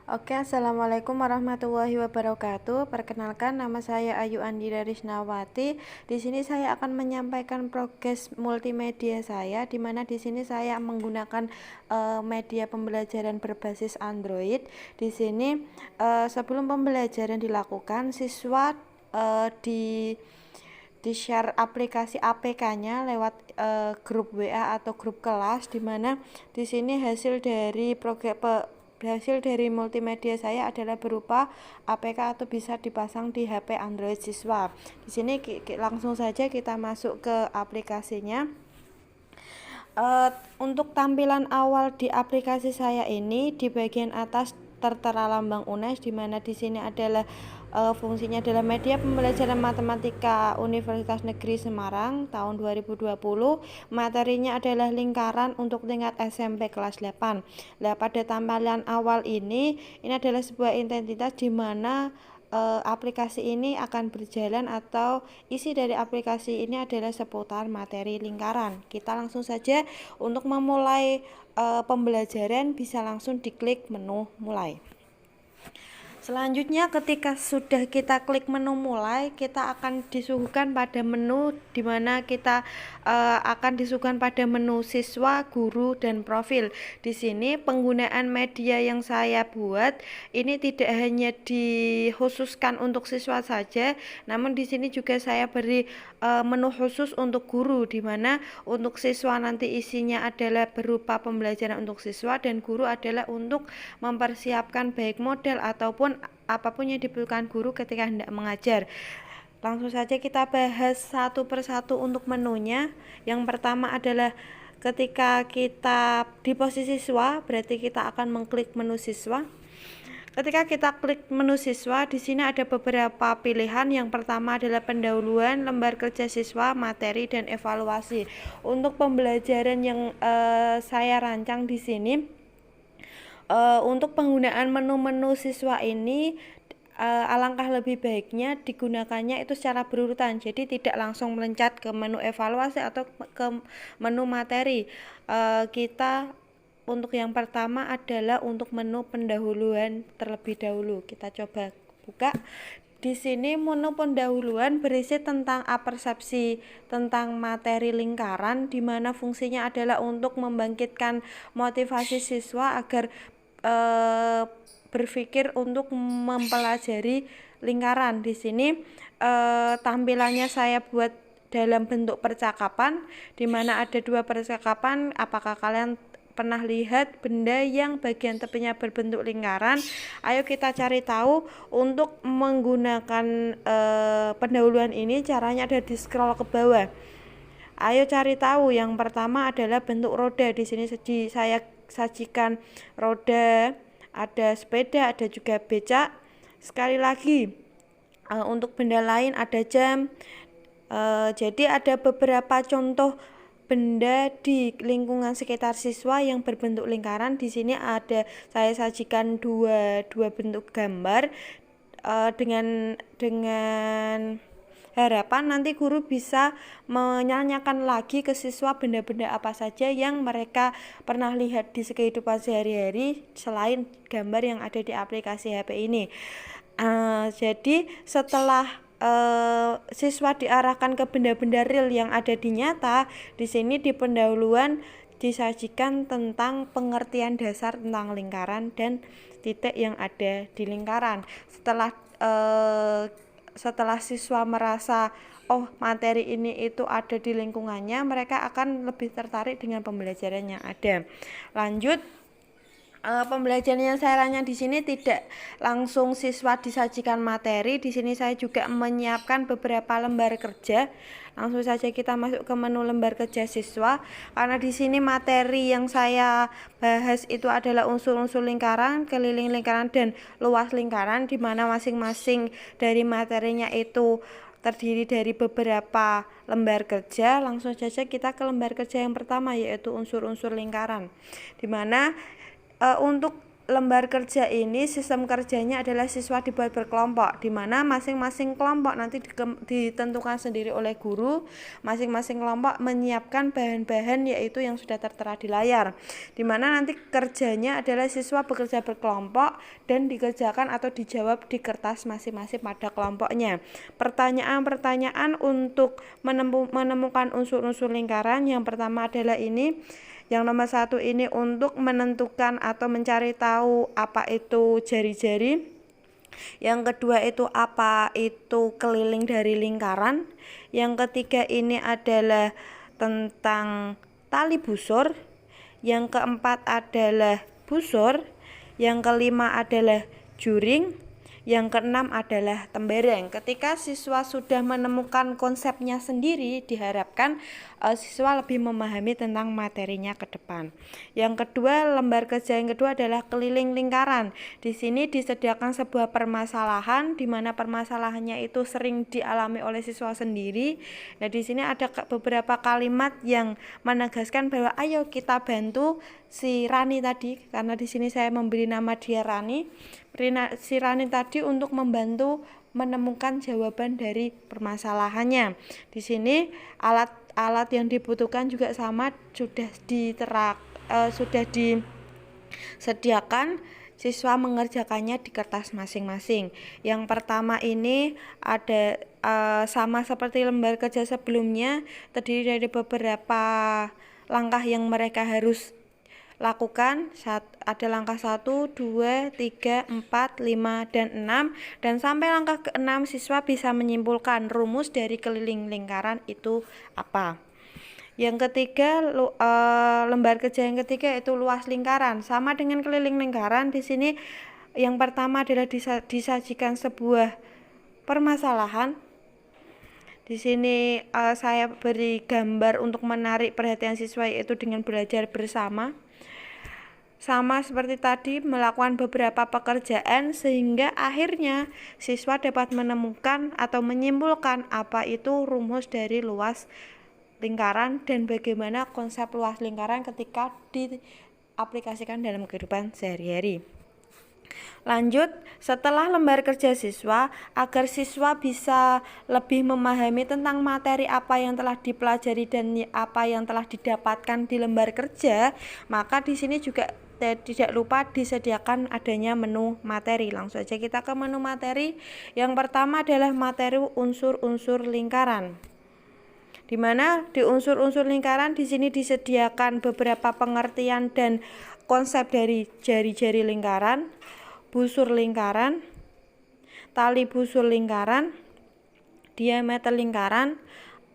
Oke, assalamualaikum warahmatullahi wabarakatuh. Perkenalkan, nama saya Ayu Andira Risnawati. Di sini saya akan menyampaikan progres multimedia saya, di mana di sini saya menggunakan media pembelajaran berbasis Android. Di sini sebelum pembelajaran dilakukan, siswa di share aplikasi APK-nya lewat grup WA atau grup kelas, di mana di sini hasil dari multimedia saya adalah berupa APK atau bisa dipasang di HP Android siswa. Di sini langsung saja kita masuk ke aplikasinya. Untuk tampilan awal di aplikasi saya ini, di bagian atas tertera lambang UNES, di mana di sini adalah fungsinya adalah media pembelajaran matematika Universitas Negeri Semarang tahun 2020. Materinya adalah lingkaran untuk tingkat SMP kelas 8. Pada tampilan awal ini adalah sebuah identitas di mana aplikasi ini akan berjalan, atau isi dari aplikasi ini adalah seputar materi lingkaran. Kita langsung saja untuk memulai pembelajaran, bisa langsung diklik menu mulai. Selanjutnya, ketika sudah kita klik menu mulai, kita akan disuguhkan pada menu di mana kita akan disuguhkan pada menu siswa, guru, dan profil. Di sini penggunaan media yang saya buat ini tidak hanya dikhususkan untuk siswa saja, namun di sini juga saya beri menu khusus untuk guru, di mana untuk siswa nanti isinya adalah berupa pembelajaran untuk siswa, dan guru adalah untuk mempersiapkan baik model ataupun apapun yang dibutuhkan guru ketika hendak mengajar. Langsung saja kita bahas satu persatu untuk menunya. Yang pertama adalah ketika kita di posisi siswa, berarti kita akan mengklik menu siswa. Ketika kita klik menu siswa, di sini ada beberapa pilihan. Yang pertama adalah pendahuluan, lembar kerja siswa, materi, dan evaluasi. Untuk pembelajaran yang saya rancang di sini, untuk penggunaan menu-menu siswa ini alangkah lebih baiknya digunakannya itu secara berurutan, jadi tidak langsung meloncat ke menu evaluasi atau ke menu materi. Kita untuk yang pertama adalah untuk menu pendahuluan terlebih dahulu. Kita coba buka. Di sini menu pendahuluan berisi tentang apersepsi tentang materi lingkaran, di mana fungsinya adalah untuk membangkitkan motivasi siswa agar berpikir untuk mempelajari lingkaran. Di sini tampilannya saya buat dalam bentuk percakapan, di mana ada dua percakapan. Apakah kalian pernah lihat benda yang bagian tepinya berbentuk lingkaran? Ayo kita cari tahu. Untuk menggunakan pendahuluan ini, caranya ada di scroll ke bawah. Ayo cari tahu. Yang pertama adalah bentuk roda. Di sini saya sajikan roda, ada sepeda, ada juga becak. Sekali lagi, untuk benda lain ada jam. Jadi ada beberapa contoh benda di lingkungan sekitar siswa yang berbentuk lingkaran. Di sini ada saya sajikan dua bentuk gambar dengan harapan nanti guru bisa menanyakan lagi ke siswa benda-benda apa saja yang mereka pernah lihat di kehidupan sehari-hari selain gambar yang ada di aplikasi HP ini. Jadi setelah siswa diarahkan ke benda-benda real yang ada di nyata, di sini di pendahuluan disajikan tentang pengertian dasar tentang lingkaran dan titik yang ada di lingkaran. Setelah siswa merasa materi ini itu ada di lingkungannya, mereka akan lebih tertarik dengan pembelajaran yang ada. Lanjut, pembelajaran yang saya rancang di sini tidak langsung siswa disajikan materi. Di sini saya juga menyiapkan beberapa lembar kerja. Langsung saja kita masuk ke menu lembar kerja siswa. Karena di sini materi yang saya bahas itu adalah unsur-unsur lingkaran, keliling lingkaran, dan luas lingkaran, di mana masing-masing dari materinya itu terdiri dari beberapa lembar kerja. Langsung saja kita ke lembar kerja yang pertama, yaitu unsur-unsur lingkaran, di mana untuk lembar kerja ini sistem kerjanya adalah siswa dibuat berkelompok, di mana masing-masing kelompok nanti ditentukan sendiri oleh guru. Masing-masing kelompok menyiapkan bahan-bahan yaitu yang sudah tertera di layar, di mana nanti kerjanya adalah siswa bekerja berkelompok dan dikerjakan atau dijawab di kertas masing-masing pada kelompoknya. Pertanyaan-pertanyaan untuk menemukan unsur-unsur lingkaran yang pertama adalah ini. Yang nomor 1 ini untuk menentukan atau mencari tahu apa itu jari-jari. Yang kedua itu apa itu keliling dari lingkaran. Yang ketiga ini adalah tentang tali busur. Yang keempat adalah busur. Yang kelima adalah juring. Yang keenam adalah tembereng. Ketika siswa sudah menemukan konsepnya sendiri, diharapkan siswa lebih memahami tentang materinya ke depan. Yang kedua, lembar kerja yang kedua adalah keliling lingkaran. Di sini disediakan sebuah permasalahan, di mana permasalahannya itu sering dialami oleh siswa sendiri. Nah, di sini ada beberapa kalimat yang menegaskan bahwa ayo kita bantu si Rani tadi, karena di sini saya memberi nama dia Rani. Si Rani tadi untuk membantu menemukan jawaban dari permasalahannya. Di sini alat-alat yang dibutuhkan juga sama, sudah disediakan. Siswa mengerjakannya di kertas masing-masing. Yang pertama ini ada sama seperti lembar kerja sebelumnya, terdiri dari beberapa langkah yang mereka harus lakukan. Ada langkah 1, 2, 3, 4, 5, dan 6, dan sampai langkah ke-6 siswa bisa menyimpulkan rumus dari keliling lingkaran itu apa. Yang ketiga, lembar kerja yang ketiga itu luas lingkaran. Sama dengan keliling lingkaran, di sini yang pertama adalah disajikan sebuah permasalahan. Di sini saya beri gambar untuk menarik perhatian siswa, yaitu dengan belajar bersama. Sama seperti tadi, melakukan beberapa pekerjaan sehingga akhirnya siswa dapat menemukan atau menyimpulkan apa itu rumus dari luas lingkaran dan bagaimana konsep luas lingkaran ketika diaplikasikan dalam kehidupan sehari-hari. Lanjut, setelah lembar kerja siswa, agar siswa bisa lebih memahami tentang materi apa yang telah dipelajari dan apa yang telah didapatkan di lembar kerja, maka di sini juga tidak lupa disediakan adanya menu materi. Langsung saja kita ke menu materi. Yang pertama adalah materi unsur-unsur lingkaran, di mana di unsur-unsur lingkaran di sini disediakan beberapa pengertian dan konsep dari jari-jari lingkaran, busur lingkaran, tali busur lingkaran, diameter lingkaran,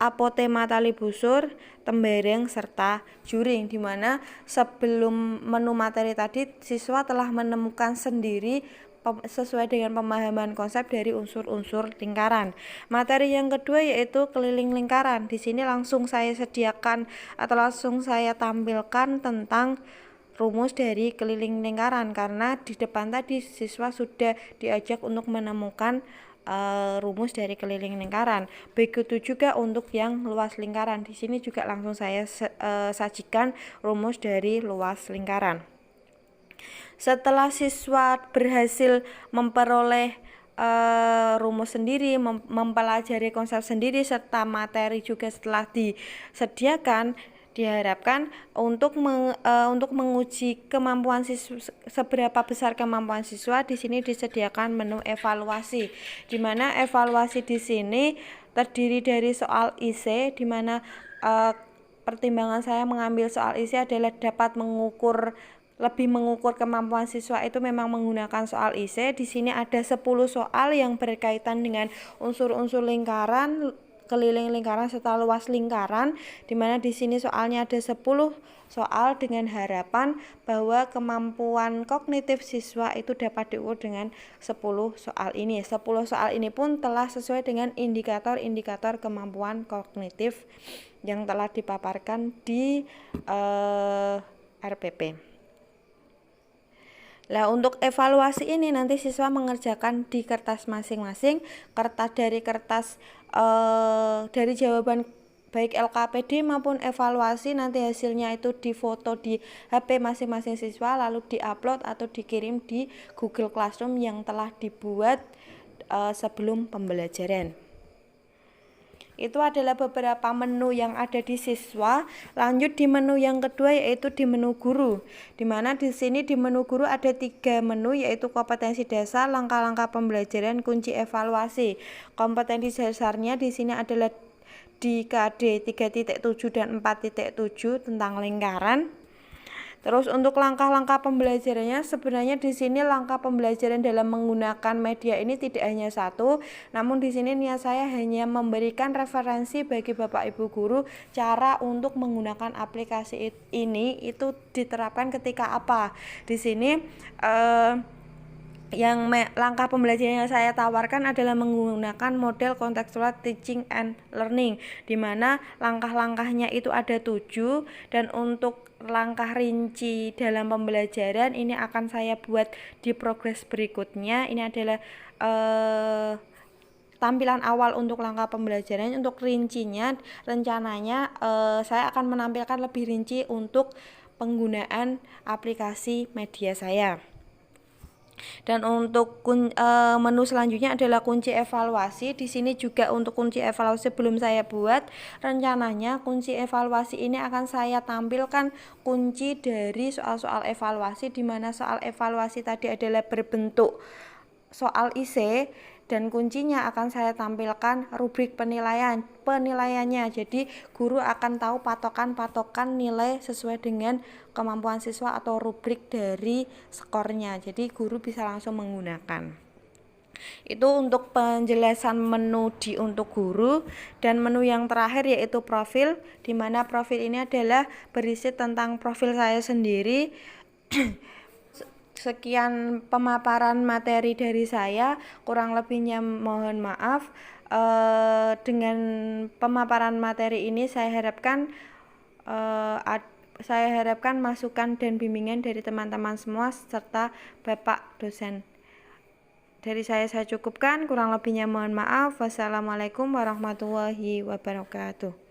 apotema tali busur, tembereng, serta juring, di mana sebelum menu materi tadi siswa telah menemukan sendiri sesuai dengan pemahaman konsep dari unsur-unsur lingkaran. Materi yang kedua yaitu keliling lingkaran. Di sini langsung saya sediakan atau langsung saya tampilkan tentang rumus dari keliling lingkaran, karena di depan tadi siswa sudah diajak untuk menemukan rumus dari keliling lingkaran. Begitu juga untuk yang luas lingkaran. Di sini juga langsung saya sajikan rumus dari luas lingkaran. Setelah siswa berhasil memperoleh rumus sendiri, mempelajari konsep sendiri serta materi juga setelah disediakan, diharapkan untuk menguji kemampuan siswa, seberapa besar kemampuan siswa. Di sini disediakan menu evaluasi, di mana evaluasi di sini terdiri dari soal IC, di mana pertimbangan saya mengambil soal IC adalah dapat lebih mengukur kemampuan siswa itu memang menggunakan soal IC. Di sini ada 10 soal yang berkaitan dengan unsur-unsur lingkaran, keliling lingkaran serta luas lingkaran, di mana di sini soalnya ada 10 soal dengan harapan bahwa kemampuan kognitif siswa itu dapat diukur dengan 10 soal ini. 10 soal ini pun telah sesuai dengan indikator-indikator kemampuan kognitif yang telah dipaparkan di RPP. Nah, untuk evaluasi ini nanti siswa mengerjakan di kertas masing-masing, dari jawaban baik LKPD maupun evaluasi, nanti hasilnya itu difoto di HP masing-masing siswa lalu diupload atau dikirim di Google Classroom yang telah dibuat sebelum pembelajaran. Itu adalah beberapa menu yang ada di siswa. Lanjut di menu yang kedua, yaitu di menu guru. Dimana di sini di menu guru ada 3 menu, yaitu kompetensi dasar, langkah-langkah pembelajaran, kunci evaluasi. Kompetensi dasarnya di sini adalah di KD 3.7 dan 4.7 tentang lingkaran. Terus untuk langkah-langkah pembelajarannya, sebenarnya di sini langkah pembelajaran dalam menggunakan media ini tidak hanya satu, namun di sini niat saya hanya memberikan referensi bagi Bapak Ibu guru cara untuk menggunakan aplikasi ini itu diterapkan ketika apa. Di sini langkah pembelajaran yang saya tawarkan adalah menggunakan model contextual teaching and learning, di mana langkah-langkahnya itu ada 7, dan untuk langkah rinci dalam pembelajaran ini akan saya buat di progres berikutnya. Ini adalah tampilan awal untuk langkah pembelajaran. Untuk rincinya, rencananya saya akan menampilkan lebih rinci untuk penggunaan aplikasi media saya. Dan untuk menu selanjutnya adalah kunci evaluasi. Di sini juga untuk kunci evaluasi belum saya buat. Rencananya kunci evaluasi ini akan saya tampilkan kunci dari soal-soal evaluasi, di mana soal evaluasi tadi adalah berbentuk soal IC, dan kuncinya akan saya tampilkan rubrik penilaiannya. Jadi guru akan tahu patokan nilai sesuai dengan kemampuan siswa atau rubrik dari skornya. Jadi guru bisa langsung menggunakan. Itu untuk penjelasan menu untuk guru. Dan menu yang terakhir yaitu profil, di mana profil ini adalah berisi tentang profil saya sendiri. Sekian pemaparan materi dari saya, kurang lebihnya mohon maaf. Dengan pemaparan materi ini saya harapkan masukan dan bimbingan dari teman-teman semua serta Bapak dosen. Dari saya cukupkan, kurang lebihnya mohon maaf. Wassalamualaikum warahmatullahi wabarakatuh.